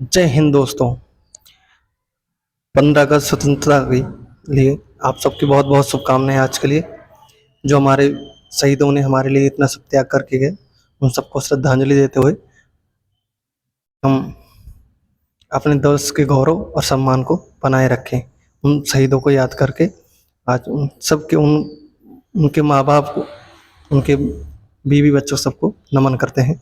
जय हिंद दोस्तों। 15 अगस्त स्वतंत्रता के लिए आप सबकी बहुत बहुत शुभकामनाएं आज के लिए। जो हमारे शहीदों ने हमारे लिए इतना सब त्याग करके गए, उन सबको श्रद्धांजलि देते हुए हम अपने देश के गौरव और सम्मान को बनाए रखें। उन शहीदों को याद करके आज उन सबके उनके माँ बाप को, उनके बीवी बच्चों सबको नमन करते हैं।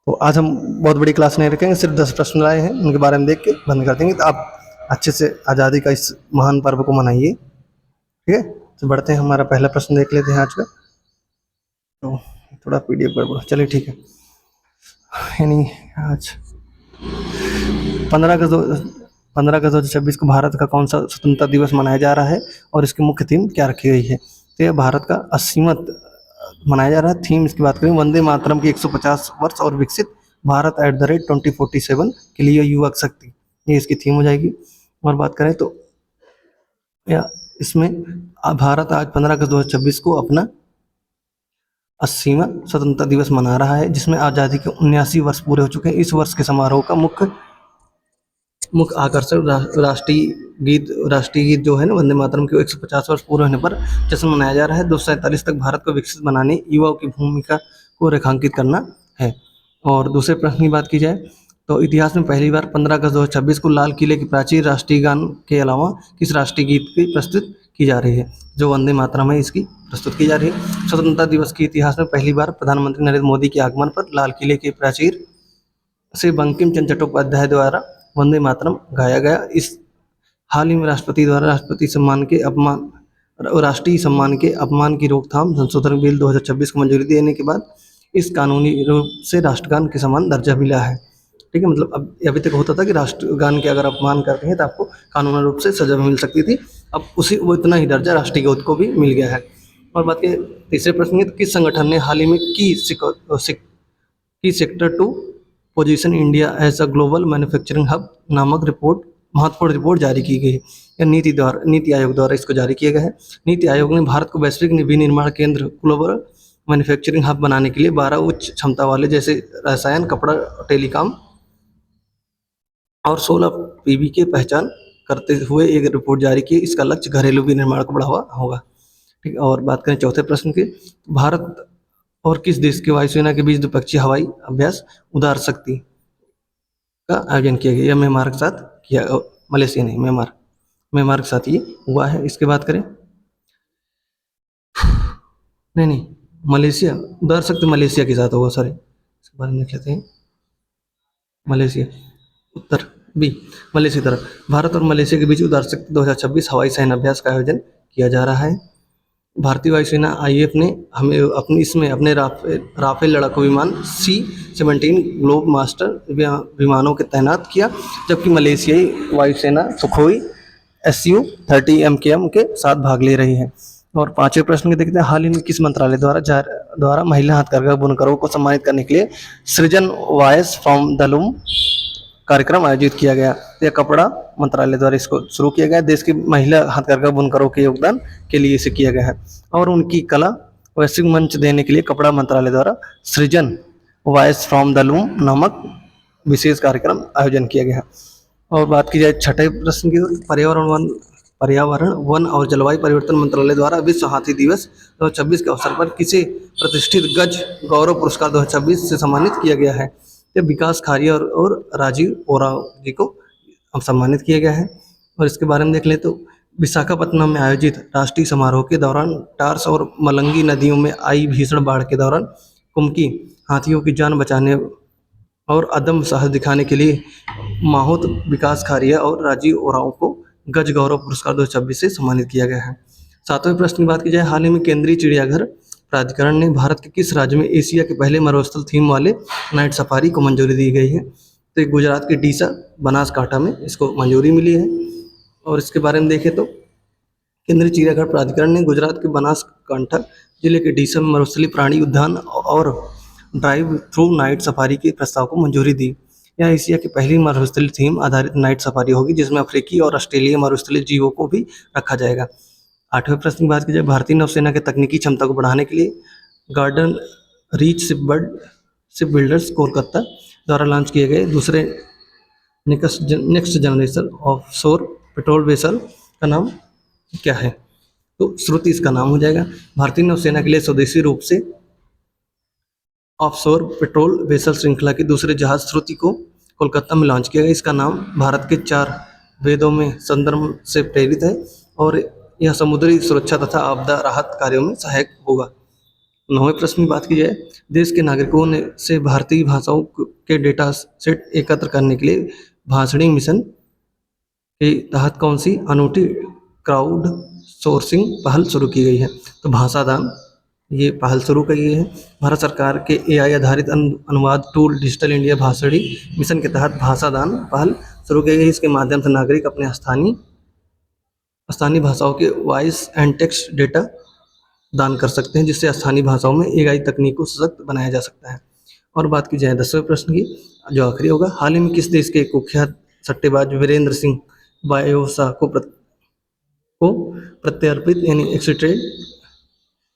तो आज हम बहुत बड़ी क्लास नहीं रखेंगे, सिर्फ 10 प्रश्न लाए हैं, उनके बारे में देख के बंद कर देंगे। तो आप अच्छे से आज़ादी का इस महान पर्व को मनाइए। ठीक है, तो बढ़ते हैं, हमारा पहला प्रश्न देख लेते हैं आज का। तो थोड़ा पीडीएफ गड़बड़, चलिए ठीक है। यानी आज 15 अगस्त 2026 को भारत का कौन सा स्वतंत्रता दिवस मनाया जा रहा है और इसकी मुख्य थीम क्या रखी गई है? तो यह भारत का 80वां मनाया जा रहा है। थीम इसकी बात करें, वंदे मातरम की 150 वर्ष और विकसित भारत @2047 के लिए युवा शक्ति, ये इसकी थीम हो जाएगी। और बात करें तो या इसमें भारत आज 15 अगस्त 2026 को अपना 80वां स्वतंत्रता दिवस मना रहा है, जिसमें आज़ादी के 79 वर्ष पूरे हो चुके हैं। इस वर्ष के समारोह का मुख्य आकर्षण राष्ट्रीय गीत जो है ना, वंदे मातरम के 150 वर्ष पूरे होने पर जश्न मनाया जा रहा है। 247 तक भारत को विकसित बनाने युवाओं की भूमिका को रेखांकित करना है। और दूसरे प्रश्न की बात की जाए तो इतिहास में पहली बार 15 अगस्त 2026 को लाल किले की प्राचीर राष्ट्रीय गान के अलावा किस राष्ट्रीय गीत की प्रस्तुत की जा रही है? जो वंदे मातरम है, इसकी प्रस्तुत की जा रही है। स्वतंत्रता दिवस के इतिहास में पहली बार प्रधानमंत्री नरेंद्र मोदी के आगमन पर लाल किले के प्राचीर से बंकिम चंद्र चट्टोपाध्याय द्वारा वंदे मातरम गाया गया। इस हाल ही में राष्ट्रपति द्वारा राष्ट्रीय सम्मान के अपमान की रोकथाम संशोधन बिल 2026 को मंजूरी देने के बाद इस कानूनी रूप से राष्ट्रगान के समान दर्जा मिला है। ठीक है, मतलब अब अभी तक होता था कि राष्ट्रगान के अगर अपमान करते हैं तो आपको कानूनी रूप से सजा मिल सकती थी, अब वो इतना ही दर्जा राष्ट्रीय गीत को भी मिल गया है। और बात करें तीसरे प्रश्न की, तो किस संगठन ने हाल ही में की sector 2 position India as a global manufacturing hub नामक महत्वपूर्ण रिपोर्ट जारी की गई है? या नीति आयोग द्वारा इसको जारी किया गया है। नीति आयोग ने भारत को वैश्विक विनिर्माण केंद्र ग्लोबल मैन्युफैक्चरिंग हब बनाने के लिए 12 उच्च क्षमता वाले जैसे रसायन, कपड़ा, टेलीकॉम और 16 पीवी की पहचान करते हुए एक रिपोर्ट जारी की। इसका लक्ष्य घरेलू विनिर्माण को बढ़ावा होगा। ठीक है, और बात करें चौथे प्रश्न की, भारत और किस देश के वायुसेना के बीच द्विपक्षीय हवाई अभ्यास उदार शक्ति का आयोजन किया गया? म्यांमार के साथ किया, मलेशिया नहीं, म्यांमार के साथ ये हुआ है। इसके बात करें, नहीं, मलेशिया, उदार शक्ति मलेशिया के साथ होगा, सॉरी, इसके बारे में देख लेते हैं। मलेशिया, उत्तर बी, मलेशिया तरफ। भारत और मलेशिया के बीच उदार शक्ति 2026 हवाई सैन्य अभ्यास का आयोजन किया जा रहा है। भारतीय वायुसेना आईएफ ने हमें अपने राफेल लड़ाकू विमान C-17 ग्लोब मास्टर विमानों के तैनात किया, जबकि मलेशियाई वायुसेना सुखोई Su-30 MKM के साथ भाग ले रही है। और पांचवें प्रश्न के देखते हैं, हाल ही में किस मंत्रालय द्वारा महिला हथकरघा बुनकरों को सम्मानित करने के लिए सृजन वॉयस फ्रॉम द लूम कार्यक्रम आयोजित किया गया? यह कपड़ा मंत्रालय द्वारा इसको शुरू किया गया। देश की महिला हथकरघा बुनकरों के योगदान के लिए इसे किया गया है और उनकी कला वैश्विक मंच देने के लिए कपड़ा मंत्रालय द्वारा सृजन वॉयस फ्रॉम द लूम नामक विशेष कार्यक्रम आयोजन किया गया है। और बात की जाए छठे प्रश्न की, पर्यावरण वन और जलवायु परिवर्तन मंत्रालय द्वारा विश्व हाथी दिवस 2026 के अवसर पर किसे प्रतिष्ठित गज गौरव पुरस्कार 2026 से सम्मानित किया गया है? विकास खारिया और राजीव ओराव जी को सम्मानित किया गया है। और इसके बारे में देख लें तो विशाखापत्तनम में आयोजित राष्ट्रीय समारोह के दौरान टार्स और मलंगी नदियों में आई भीषण बाढ़ के दौरान कुमकी हाथियों की जान बचाने और अदम्य साहस दिखाने के लिए माहौत विकास खारिया और राजीव ओराव को गज गौरव पुरस्कार 2026 से सम्मानित किया गया है। सातवें प्रश्न की बात की जाए, हाल ही में केंद्रीय चिड़ियाघर प्राधिकरण ने भारत के किस राज्य में एशिया के पहले मरुस्थल थीम वाले नाइट सफारी को मंजूरी दी गई है? तो गुजरात के डीसा बनासकांठा में इसको मंजूरी मिली है। और इसके बारे में देखें तो केंद्रीय चिड़ियाघर प्राधिकरण ने गुजरात के बनासकांठा जिले के डीसा में मरुस्थलीय प्राणी उद्यान और ड्राइव थ्रू नाइट सफारी के प्रस्ताव को मंजूरी दी। यह एशिया की पहली मरुस्थलीय थीम आधारित नाइट सफारी होगी, जिसमें अफ्रीकी और ऑस्ट्रेलियाई मरुस्थलीय जीवों को भी रखा जाएगा। आठवें प्रश्न की बात की जाए, भारतीय नौसेना के तकनीकी क्षमता को बढ़ाने के लिए garden reach ship builders Kolkata द्वारा लॉन्च किए गए दूसरे नेक्स्ट जनरेशन ऑफ शोर पेट्रोल वेसल का नाम क्या है? तो श्रुति इसका नाम हो जाएगा। भारतीय नौसेना के लिए स्वदेशी रूप से ऑफशोर पेट्रोल वेसल श्रृंखला के दूसरे जहाज श्रुति को कोलकाता में लॉन्च किया गया। इसका नाम भारत के 4 वेदों में संदर्भ से प्रेरित है और यह समुद्री सुरक्षा तथा आपदा राहत कार्यों में सहायक होगा। 9वें प्रश्न की बात की जाए, देश के नागरिकों ने से भारतीय भाषाओं के डेटा सेट एकत्र करने के लिए भाषणी मिशन के तहत कौन सी अनूठी क्राउड सोर्सिंग पहल शुरू की गई है? तो भाषादान ये पहल शुरू की गई है। भारत सरकार के एआई आधारित अनुवाद tool digital India Bhashini mission के तहत भाषादान पहल शुरू की गई। इसके माध्यम से नागरिक अपने स्थानीय भाषाओं के वॉइस एंड टेक्स्ट डेटा दान कर सकते हैं, जिससे स्थानीय भाषाओं में एआई तकनीक को सशक्त बनाया जा सकता है। और बात की जाए 10वें प्रश्न की, जो आखिरी होगा, हाल ही में किस देश के कुख्यात सट्टेबाज वीरेंद्र सिंह बायोसा को प्रत्यर्पित यानी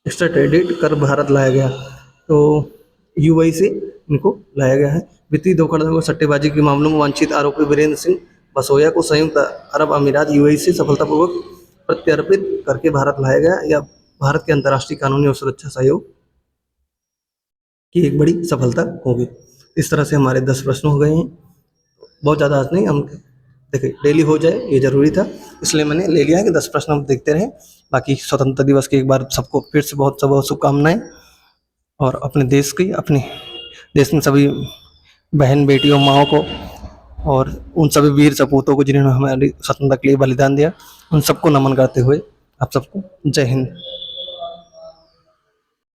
एक्स्ट्राडेटेड कर भारत लाया गया? तो यूएई से इनको लाया गया है। वित्तीय धोखाधड़ी और सट्टेबाजी के मामलों में वांछित आरोपी वीरेंद्र सिंह बसोया को संयुक्त अरब अमीरात यूएई से सफलतापूर्वक प्रत्यर्पित करके भारत लाया गया। या भारत के अंतर्राष्ट्रीय कानूनी और सुरक्षा सहयोग की एक बड़ी सफलता होगी। इस तरह से हमारे 10 प्रश्न हो गए हैं। बहुत ज़्यादा आज नहीं, हम देखिए डेली हो जाए ये ज़रूरी था, इसलिए मैंने ले लिया है कि 10 प्रश्न हम देखते रहें। बाकी स्वतंत्रता दिवस की एक बार सबको फिर से बहुत शुभकामनाएं, और अपने देश में सभी बहन बेटियों माओं को और उन सभी वीर सपूतों को जिन्होंने हमारी स्वतंत्रता के लिए बलिदान दिया, उन सबको नमन करते हुए आप सबको जय हिंद।